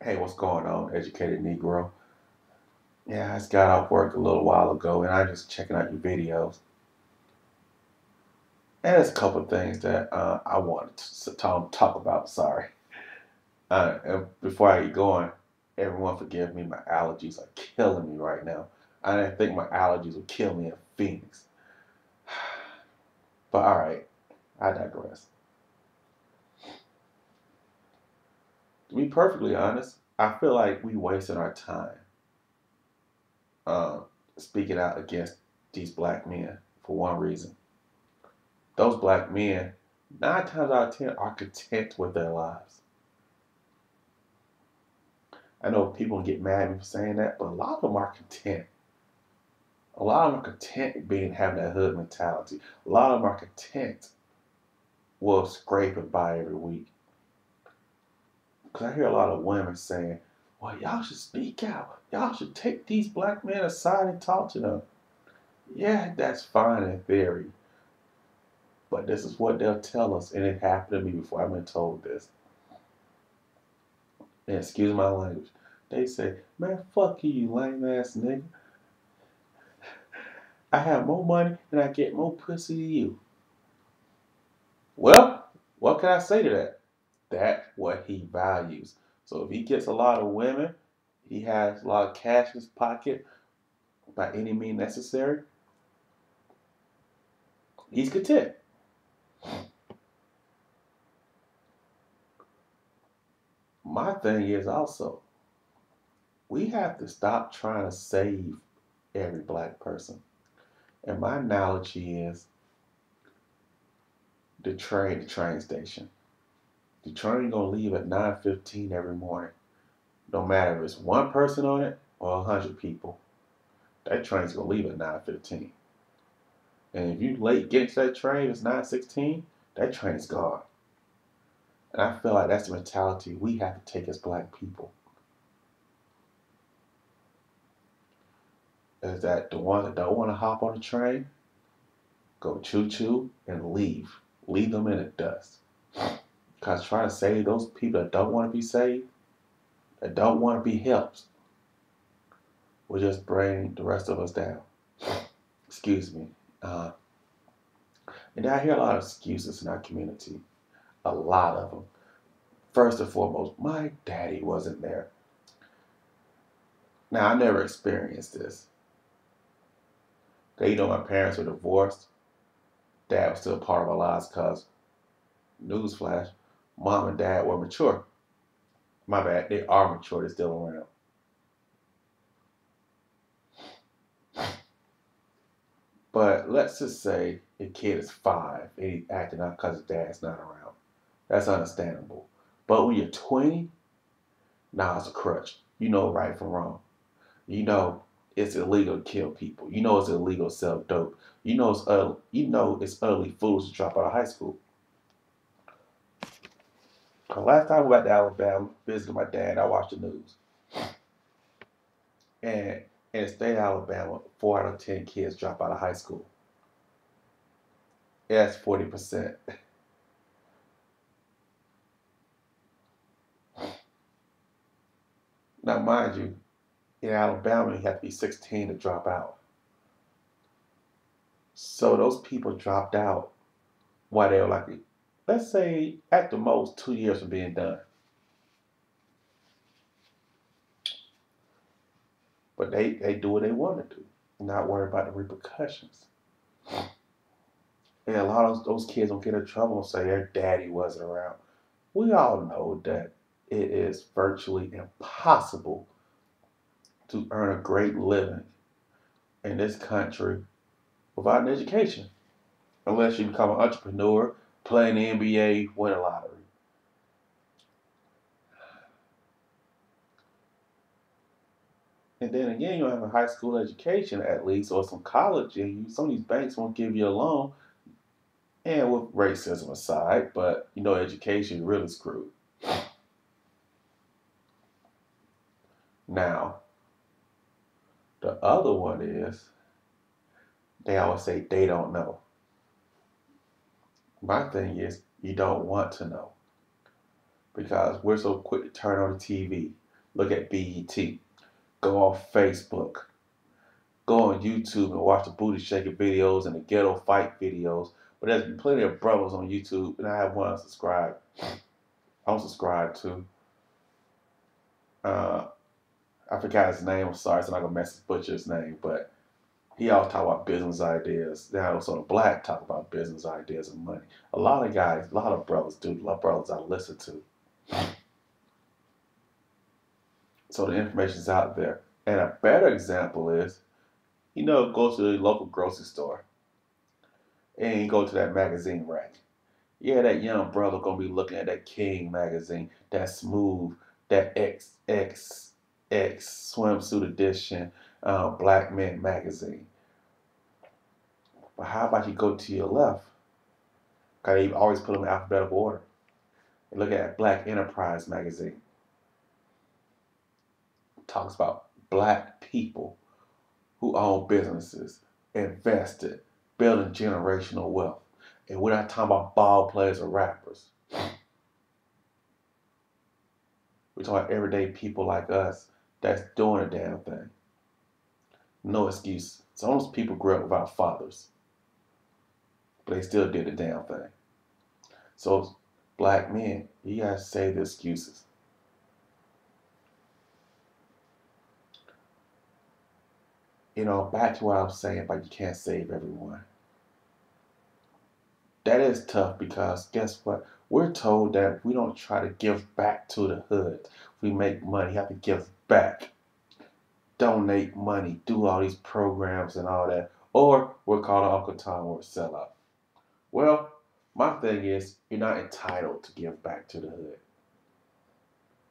Hey, what's going on, educated Negro? Yeah, I just got off work a little while ago and I just checking out your videos. And there's a couple of things that I wanted to talk about. Sorry. And before I get going, everyone forgive me. My allergies are killing me right now. I didn't think my allergies would kill me in Phoenix. But all right, I digress. To be perfectly honest, I feel like we wasting our time um, speaking out against these black men for one reason. Those black men, 9 times out of 10, are content with their lives. I know people get mad at me for saying that, but a lot of them are content. A lot of them are content being having that hood mentality. A lot of them are content with scraping by every week. Because I hear a lot of women saying, well, y'all should speak out. Y'all should take these black men aside and talk to them. Yeah, that's fine in theory. But this is what they'll tell us, and it happened to me before I've been told this. And excuse my language. They say, man, fuck you, you lame ass nigga. I have more money and I get more pussy than you. Well, what can I say to that? That's what he values. So if he gets a lot of women, he has a lot of cash in his pocket by any means necessary, he's content. My thing is also, we have to stop trying to save every black person. And my analogy is the train station. The train gonna leave at 9:15 every morning. No matter if it's one person on it or 100 people, that train's gonna leave at 9:15. And if you late getting to that train, it's 9:16. That train's gone. And I feel like that's the mentality we have to take as black people. Is that the ones that don't want to hop on the train, go choo choo and leave. Leave them in the dust. Because trying to save those people that don't want to be saved, that don't want to be helped, will just bring the rest of us down. Excuse me. Uh, and I hear a lot of excuses in our community. A lot of them. First and foremost, my daddy wasn't there. Now, I never experienced this. My parents were divorced. Dad was still part of our lives because, newsflash, mom and dad were mature. My bad, they are mature, they're still around. But let's just say a kid is 5 and he's acting out because his dad's not around. That's understandable. But when you're 20, now it's a crutch. You know right from wrong. You know it's illegal to kill people. You know it's illegal to sell dope. You know it's utterly foolish to drop out of high school. The last time I went to Alabama visiting my dad, I watched the news. And in the state of Alabama, 4 out of 10 kids drop out of high school. Yeah, that's 40%. Now, mind you, in Alabama, you have to be 16 to drop out. So those people dropped out while they were like, let's say, at the most, 2 years from being done. But they do what they want to do, not worry about the repercussions. And a lot of those kids don't get in trouble and say their daddy wasn't around. We all know that it is virtually impossible to earn a great living in this country without an education, unless you become an entrepreneur, play in the NBA, win a lottery. And then again, you don't have a high school education at least, or some college, and some of these banks won't give you a loan. And with racism aside, but education really screwed. Now, the other one is they always say they don't know. My thing is you don't want to know because we're so quick to turn on the TV. Look at BET. Go on Facebook. Go on YouTube and watch the booty shaking videos and the ghetto fight videos. But there's plenty of brothers on YouTube, and I have one subscribed. I'm subscribed to. Uh, I forgot his name. I'm sorry, so I'm not gonna butcher his name, but he always talk about business ideas. Now also the black talk about business ideas and money. A lot of guys, a lot of brothers do. A lot of brothers I listen to. So the information's out there. And a better example is, go to the local grocery store and you go to that magazine rack. Yeah, that young brother gonna be looking at that King magazine, that Smooth, that XXX swimsuit edition, Black Men magazine. But how about you go to your left? Cause they always put them in alphabetical order. And look at Black Enterprise magazine. It talks about black people who own businesses, invested, building generational wealth. And we're not talking about ball players or rappers. We're talking about everyday people like us that's doing a damn thing. No excuse. Some of those people grew up without fathers, but they still did the damn thing. So, black men, you gotta save the excuses. Back to what I was saying about you can't save everyone. That is tough because guess what? We're told that if we don't try to give back to the hood, if we make money, you have to give back. Donate money, do all these programs and all that. Or we're called an Uncle Tom or a sellout. Well, my thing is, you're not entitled to give back to the hood.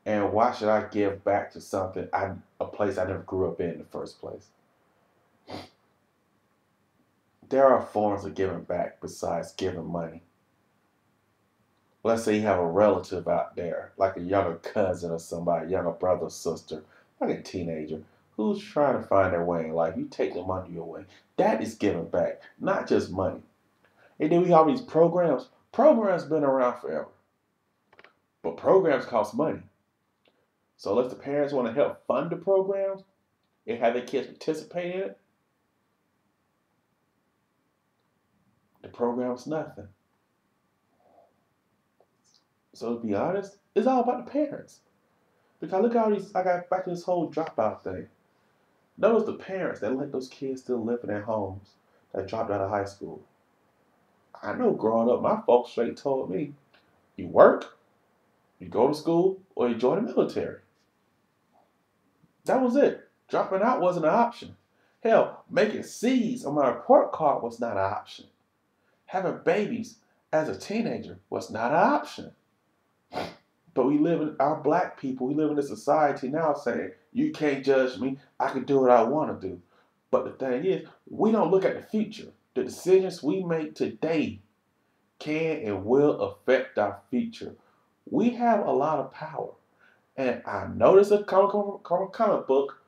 And why should I give back to a place I never grew up in the first place? There are forms of giving back besides giving money. Let's say you have a relative out there, like a younger cousin or somebody, younger brother or sister, like a teenager, who's trying to find their way in life. You take them under your wing. That is giving back, not just money. And then we have these programs. Programs been around forever. But programs cost money. So unless the parents want to help fund the programs and have their kids participate in it, the program's nothing. So to be honest, it's all about the parents. Because look at all these, I got back to this whole dropout thing. Notice the parents that let those kids still live in their homes that dropped out of high school. I know growing up, my folks straight told me, you work, you go to school, or you join the military. That was it. Dropping out wasn't an option. Hell, making C's on my report card was not an option. Having babies as a teenager was not an option. But our black people, we live in a society now saying, you can't judge me, I can do what I want to do. But the thing is, we don't look at the future. The decisions we make today can and will affect our future. We have a lot of power. And I noticed a comic book.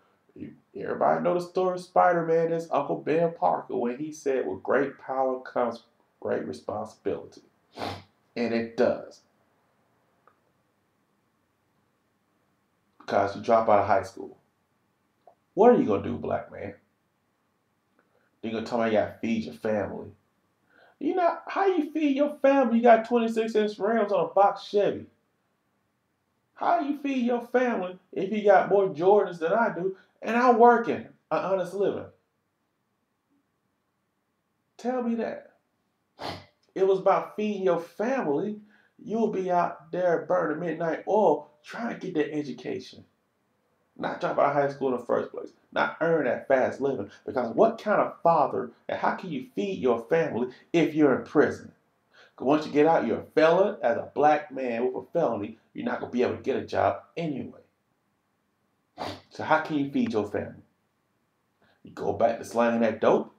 Everybody know the story of Spider-Man. It's Uncle Ben Parker when he said, with great power comes great responsibility. And it does. Because you drop out of high school. What are you going to do, black man? You're going to tell me you got to feed your family. How you feed your family? You got 26-inch rims on a box Chevy. How you feed your family if you got more Jordans than I do and I'm working an honest living? Tell me that. It was about feeding your family. You'll be out there burning midnight oil trying to get that education. Not drop out of high school in the first place. Not earn that fast living. Because what kind of father and how can you feed your family if you're in prison? Because once you get out, you're a felon. As a black man with a felony, you're not going to be able to get a job anyway. So how can you feed your family? You go back to slanging that dope.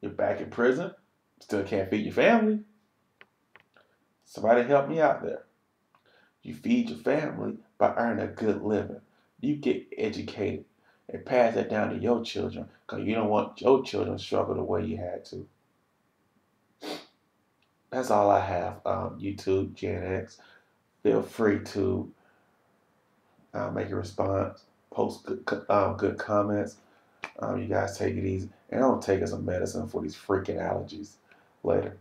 You're back in prison. Still can't feed your family. Somebody help me out there. You feed your family by earning a good living. You get educated and pass that down to your children because you don't want your children to struggle the way you had to. That's all I have. YouTube, Gen X. Feel free to make a response, post good comments. You guys take it easy. And don't take it as a medicine for these freaking allergies later.